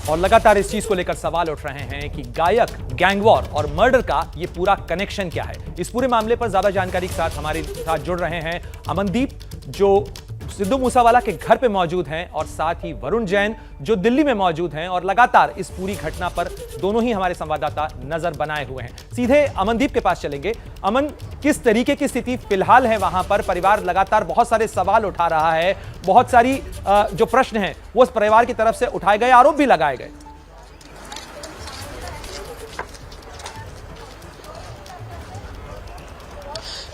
और लगातार इस चीज को लेकर सवाल उठ रहे हैं कि गायक, गैंगवॉर और मर्डर का ये पूरा कनेक्शन क्या है। इस पूरे मामले पर ज्यादा जानकारी के साथ हमारे साथ जुड़ रहे हैं अमनदीप, जो सिद्धू मूसेवाला के घर पे मौजूद हैं, और साथ ही वरुण जैन जो दिल्ली में मौजूद हैं और लगातार इस पूरी घटना पर दोनों ही हमारे संवाददाता नजर बनाए हुए हैं। सीधे अमनदीप के पास चलेंगे। अमन, किस तरीके की स्थिति फिलहाल है वहां पर? परिवार लगातार बहुत सारे सवाल उठा रहा है, बहुत सारी जो प्रश्न हैं वो उस परिवार की तरफ से उठाए गए, आरोप भी लगाए गए।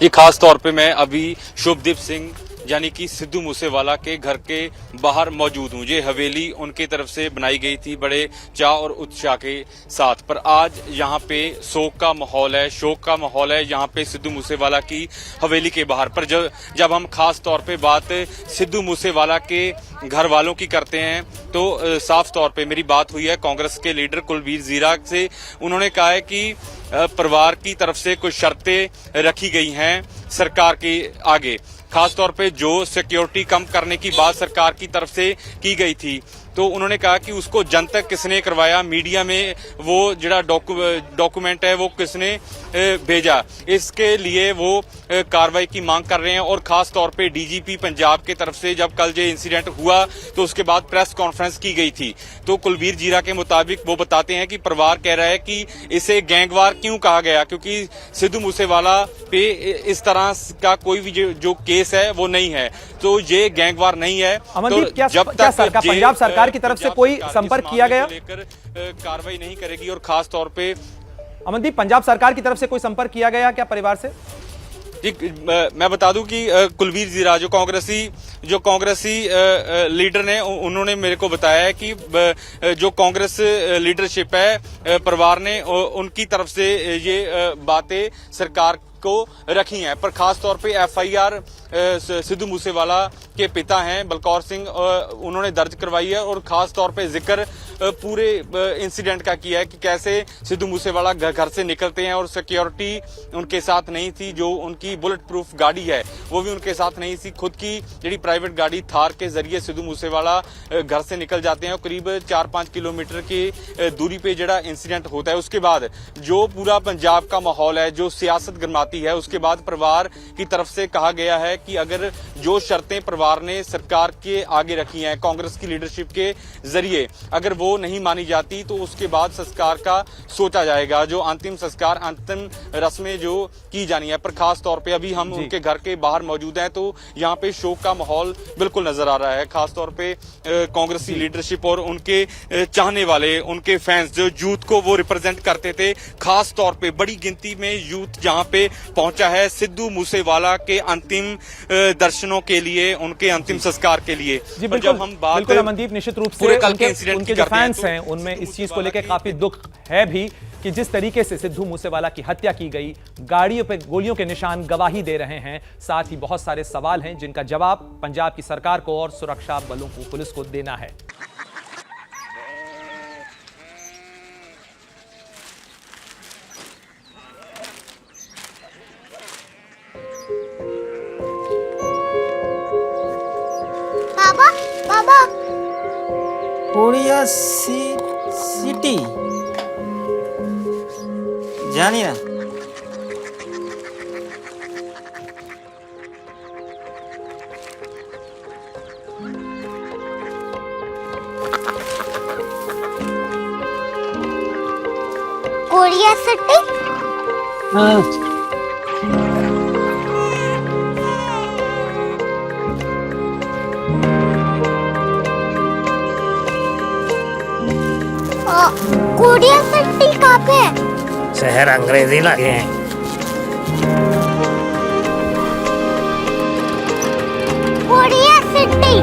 ये खास तौर पे मैं अभी शुभदीप सिंह यानी कि सिद्धू मूसेवाला के घर के बाहर मौजूद हूं। ये हवेली उनकी तरफ से बनाई गई थी बड़े चाव और उत्साह के साथ, पर आज यहाँ पे शोक का माहौल है, शोक का माहौल है यहाँ पे सिद्धू मूसेवाला की हवेली के बाहर। पर जब हम खास तौर पे बात सिद्धू मूसेवाला के घर वालों की करते हैं तो साफ तौर पे मेरी बात हुई है कांग्रेस के लीडर कुलवीर जीरा से। उन्होंने कहा है कि परिवार की तरफ से कुछ शर्तें रखी गई हैं सरकार के आगे, खास तौर पे जो सिक्योरिटी कम करने की बात सरकार की तरफ से की गई थी, तो उन्होंने कहा कि उसको जनतक किसने करवाया, मीडिया में वो जड़ा डॉक्यूमेंट है वो किसने भेजा, इसके लिए वो कार्रवाई की मांग कर रहे हैं। और खास तौर पे डीजीपी पंजाब की तरफ से जब कल ये इंसिडेंट हुआ तो उसके बाद प्रेस कॉन्फ्रेंस की गई थी, तो कुलवीर जीरा के मुताबिक वो बताते हैं कि परिवार कह रहा है कि इसे गैंगवार क्यों कहा गया, क्योंकि सिद्धू मूसेवाला पे इस तरह का कोई भी जो केस है वो नहीं है, तो ये गैंगवार नहीं है। तो जब तक पंजाब सरकार की तरफ से कोई संपर्क किया गया, लेकर कार्रवाई नहीं करेगी। और खास तौर पे अमनदीप, पंजाब सरकार की तरफ से कोई संपर्क किया गया क्या परिवार से? जी, मैं बता दूं कि कुलवीर जीरा जो कांग्रेसी लीडर ने, उन्होंने मेरे को बताया है कि जो कांग्रेस लीडरशिप है परिवार ने उनकी तरफ से ये बातें सरकार को रखी हैं। पर खास तौर पे एफआईआर सिद्धू मूसेवाला के पिता हैं बलकौर सिंह, उन्होंने दर्ज करवाई है और खास तौर पे जिक्र पूरे इंसिडेंट का किया है कि कैसे सिद्धू मूसेवाला घर से निकलते हैं और सिक्योरिटी उनके साथ नहीं थी, जो उनकी बुलेट प्रूफ गाड़ी है वो भी उनके साथ नहीं थी, खुद की ਜਿਹੜੀ प्राइवेट गाड़ी थार के जरिए सिद्धू मूसेवाला घर से निकल जाते हैं और करीब 4-5 किलोमीटर की दूरी पे जड़ा इंसिडेंट होता है। उसके बाद जो पूरा पंजाब का माहौल है, जो सियासत गरमाती है, उसके बाद परिवार की तरफ से कहा गया है कि अगर जो शर्तें परिवार ने सरकार के आगे रखी हैं कांग्रेस की लीडरशिप के जरिए, अगर वो नहीं मानी जाती तो उसके बाद संस्कार का सोचा जाएगा, जो अंतिम संस्कार, अंतिम रस्में जो की जानी है। पर खास तौर पे अभी हम उनके घर के बाहर मौजूद हैं तो यहाँ पे शोक का माहौल बिल्कुल नजर आ रहा है। खास तौर पे कांग्रेसी लीडरशिप और उनके चाहने वाले, उनके फैंस जो यूथ को वो रिप्रेजेंट करते थे, खास तौर पे बड़ी गिनती में यूथ यहाँ पे पहुंचा है सिद्धू मूसेवाला के अंतिम दर्शनों के लिए, उनके अंतिम संस्कार के लिए। जी बिल्कुल, जब हम बात अमनदीप, निश्चित रूप से उनके जो फैंस हैं उनमें इस चीज को लेकर काफी दुख है भी कि जिस तरीके से सिद्धू मूसेवाला की हत्या की गई, गाड़ियों पे गोलियों के निशान गवाही दे रहे हैं। साथ ही बहुत सारे सवाल हैं जिनका जवाब पंजाब की सरकार को और सुरक्षा बलों को, पुलिस को देना है। बाबा, बाबा, कोरिया सिटी जानी ना, कोरिया सिटी। हाँ कोरिया सिटी कहाँ पे है? शहर अंग्रेजी लगे हैं। Korea city.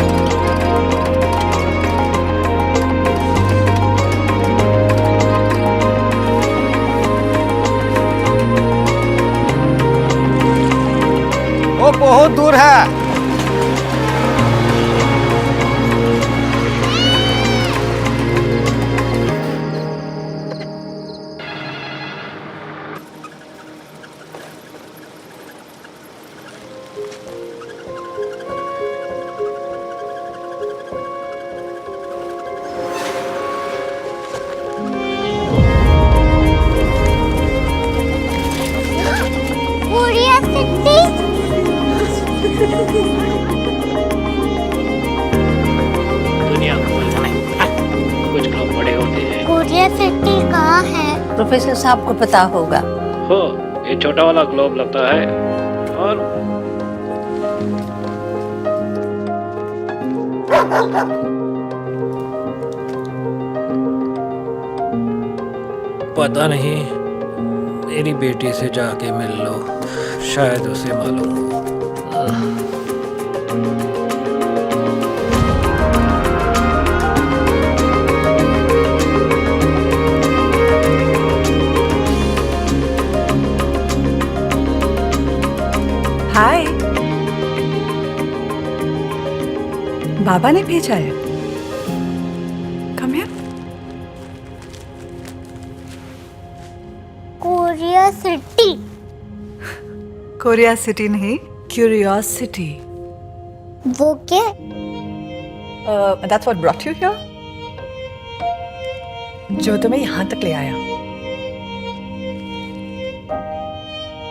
वो बहुत दूर है। प्रोफेसर साहब को पता होगा। हो, ये छोटा वाला ग्लोब लगता है और पता नहीं, मेरी बेटी से जाके मिल लो, शायद उसे मालूम हो। हाय, बाबा ने भेजा है। Come here. Korea city. Korea city नहीं, क्यूरियोसिटी। वो क्या? That's what brought you here. जो तुम्हें यहाँ तक ले आया।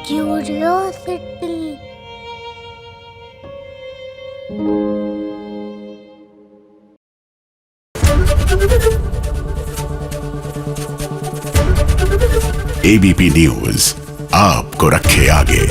क्यूरियोसिटी। एबीपी न्यूज आपको रखे आगे।